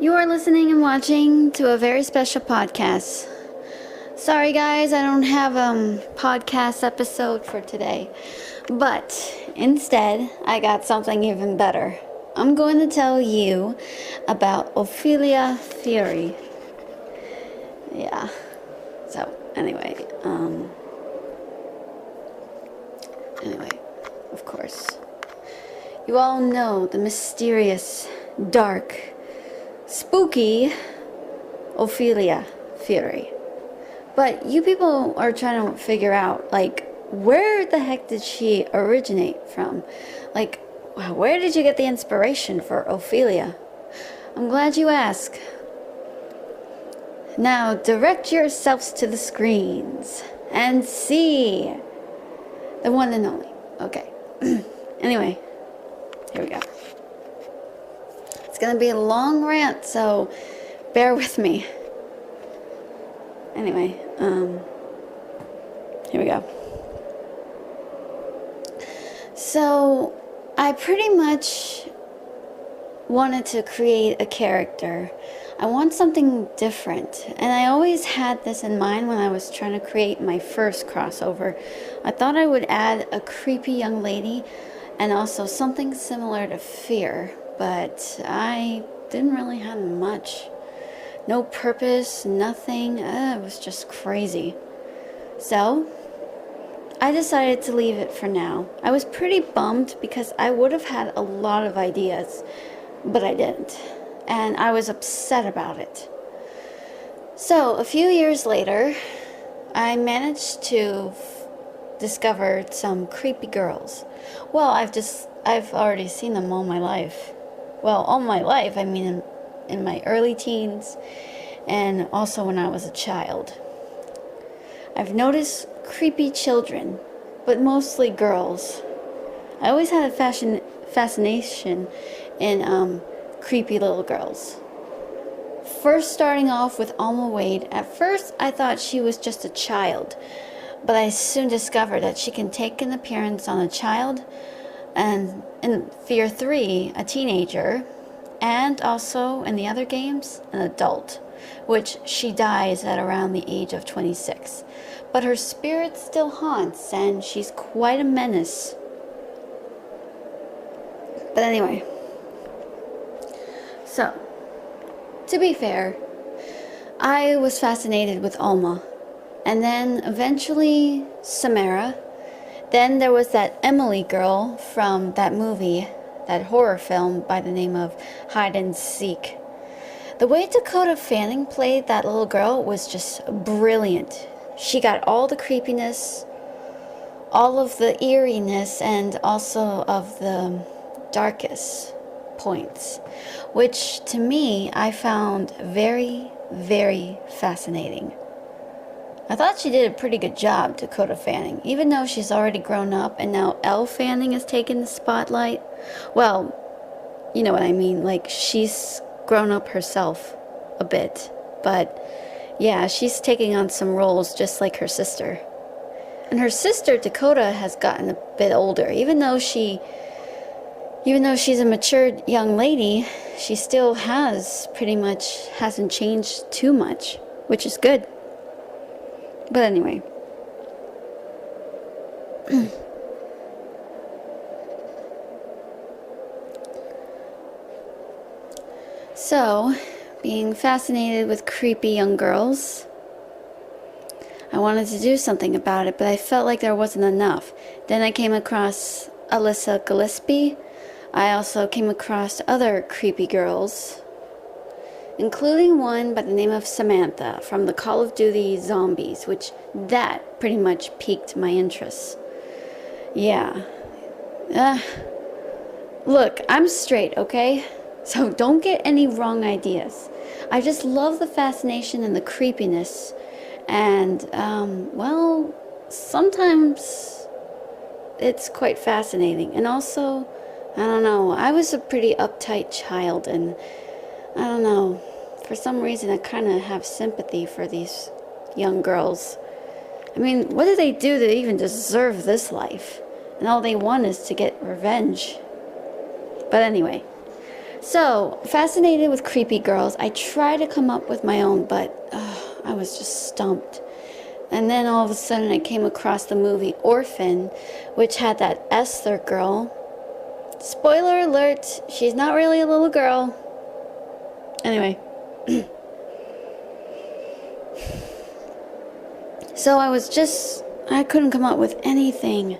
You are listening and watching to a very special podcast. Sorry guys, I don't have a podcast episode for today. But instead, I got something even better. I'm going to tell you about Ophelia Furey. Yeah. So, anyway, of course. You all know the mysterious, dark, spooky Ophelia Furey. But you people are trying to figure out, where the heck did she originate from? Where did you get the inspiration for Ophelia? I'm glad you asked. Now, direct yourselves to the screens and see the one and only. Okay. Anyway, here we go. It's gonna be a long rant, so bear with me. Anyway, here we go. So, I pretty much wanted to create a character. I want something different, and I always had this in mind when I was trying to create my first crossover. I thought I would add a creepy young lady and also something similar to Fear, but I didn't really have much. No purpose, nothing. It was just crazy. So, I decided to leave it for now. I was pretty bummed because I would have had a lot of ideas, but I didn't. And I was upset about it. So, a few years later, I managed to discover some creepy girls. Well, I've already seen them all my life. Well, all my life, I mean in my early teens and also when I was a child. I've noticed creepy children, but mostly girls. I always had a fascination in creepy little girls. First starting off with Alma Wade, at first I thought she was just a child, but I soon discovered that she can take an appearance on a child, and in Fear 3, a teenager, and also in the other games, an adult, which she dies at around the age of 26. But her spirit still haunts, and she's quite a menace. But anyway, so, to be fair, I was fascinated with Alma, and then eventually Samara. Then there was that Emily girl from that movie, that horror film by the name of Hide and Seek. The way Dakota Fanning played that little girl was just brilliant. She got all the creepiness, all of the eeriness, and also of the darkest points, which to me I found very, very fascinating. I thought she did a pretty good job, Dakota Fanning, even though she's already grown up and now Elle Fanning has taken the spotlight. Well, you know what I mean, she's grown up herself a bit, but yeah, she's taking on some roles just like her sister. And her sister, Dakota, has gotten a bit older. Even though she's a matured young lady, she still hasn't changed too much, which is good. But anyway. So, being fascinated with creepy young girls, I wanted to do something about it, but I felt like there wasn't enough. Then I came across Alyssa Gillespie. I also came across other creepy girls, including one by the name of Samantha from the Call of Duty Zombies, which that pretty much piqued my interest. Yeah. Look, I'm straight, okay? So don't get any wrong ideas. I just love the fascination and the creepiness. And, sometimes it's quite fascinating. And also, I don't know, I was a pretty uptight child, and I don't know, for some reason I kind of have sympathy for these young girls. I mean, what do they do to even deserve this life? And all they want is to get revenge. But anyway, So, fascinated with creepy girls, I tried to come up with my own, but I was just stumped. And then all of a sudden I came across the movie Orphan, which had that Esther girl. Spoiler alert, she's not really a little girl. Anyway. So I couldn't come up with anything.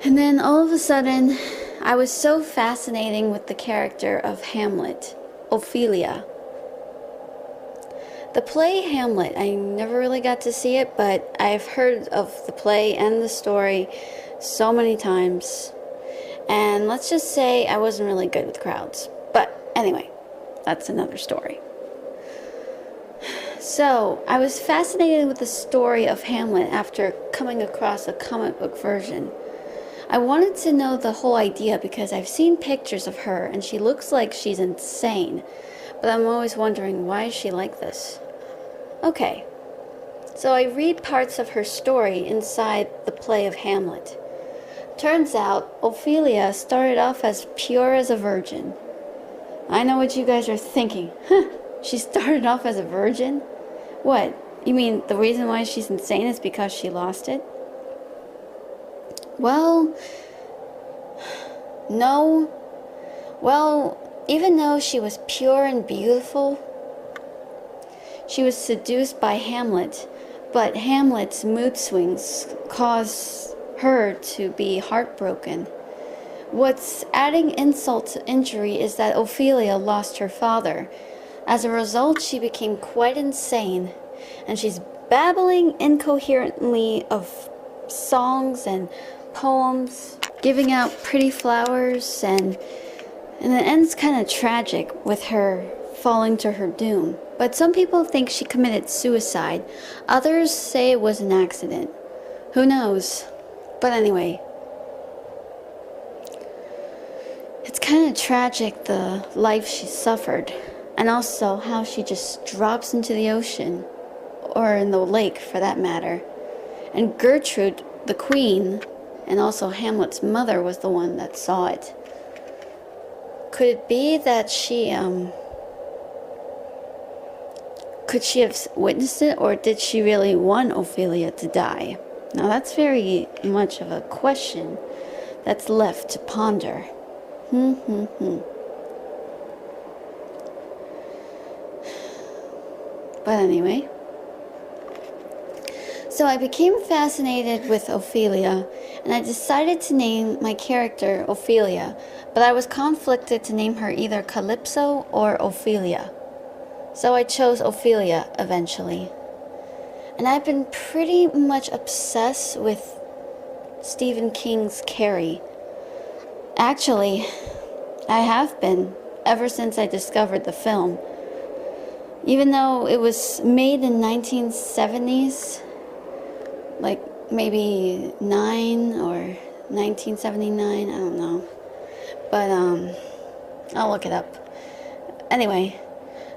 And then all of a sudden, I was so fascinated with the character of Hamlet, Ophelia. The play Hamlet, I never really got to see it, but I've heard of the play and the story so many times. And let's just say I wasn't really good with crowds. But anyway, that's another story. So, I was fascinated with the story of Hamlet after coming across a comic book version. I wanted to know the whole idea because I've seen pictures of her and she looks like she's insane. But I'm always wondering, why is she like this? Okay, so I read parts of her story inside the play of Hamlet. Turns out, Ophelia started off as pure as a virgin. I know what you guys are thinking. Huh, she started off as a virgin? What, you mean the reason why she's insane is because she lost it? Well, no. Well, even though she was pure and beautiful, she was seduced by Hamlet, but Hamlet's mood swings caused her to be heartbroken. What's adding insult to injury is that Ophelia lost her father. As a result, she became quite insane, and she's babbling incoherently of songs and poems, giving out pretty flowers, and it ends kind of tragic with her falling to her doom. But some people think she committed suicide. Others say it was an accident. Who knows? But anyway, it's kind of tragic, the life she suffered. And also how she just drops into the ocean, or in the lake for that matter. And Gertrude, the queen, and also Hamlet's mother, was the one that saw it. Could it be that could she have witnessed it, or did she really want Ophelia to die? Now that's very much of a question that's left to ponder. But anyway, so I became fascinated with Ophelia, and I decided to name my character Ophelia, but I was conflicted to name her either Calypso or Ophelia. So I chose Ophelia eventually. And I've been pretty much obsessed with Stephen King's Carrie. Actually, I have been ever since I discovered the film. Even though it was made in 1970s, like maybe 9 or 1979, I don't know. But I'll look it up. Anyway,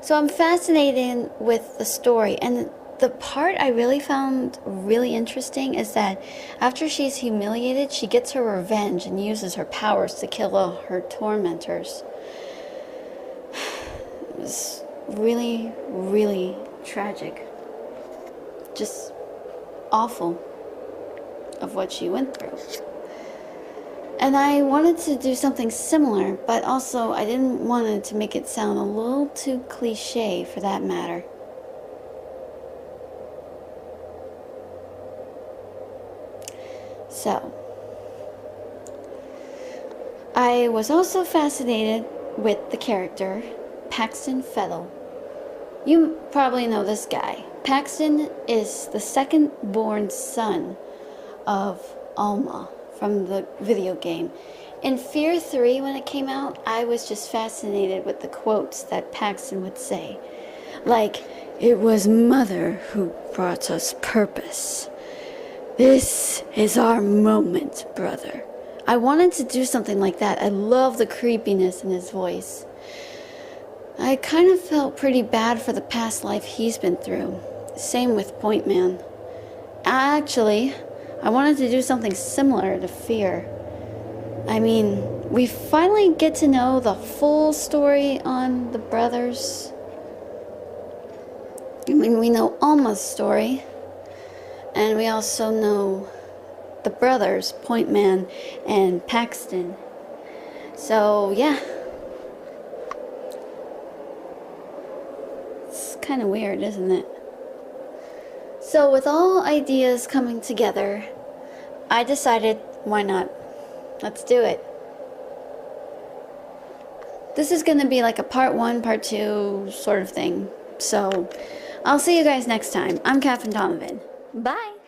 so I'm fascinated with the story, and the part I really found really interesting is that after she's humiliated, she gets her revenge and uses her powers to kill all her tormentors. It was really, really tragic. Just awful of what she went through. And I wanted to do something similar, but also I didn't want it to make it sound a little too cliche for that matter. So, I was also fascinated with the character Paxton Fettle. You probably know this guy. Paxton is the second-born son of Alma from the video game. In Fear 3, when it came out, I was just fascinated with the quotes that Paxton would say. Like, "It was Mother who brought us purpose. This is our moment, brother." I wanted to do something like that. I love the creepiness in his voice. I kind of felt pretty bad for the past life he's been through. Same with Point Man. Actually, I wanted to do something similar to Fear. I mean, we finally get to know the full story on the brothers. I mean, we know Alma's story, and we also know the brothers, Point Man and Paxton. So, yeah. It's kind of weird, isn't it? So, with all ideas coming together, I decided, why not? Let's do it. This is going to be like a part 1, part 2 sort of thing. So, I'll see you guys next time. I'm Catherine Donovan. Bye!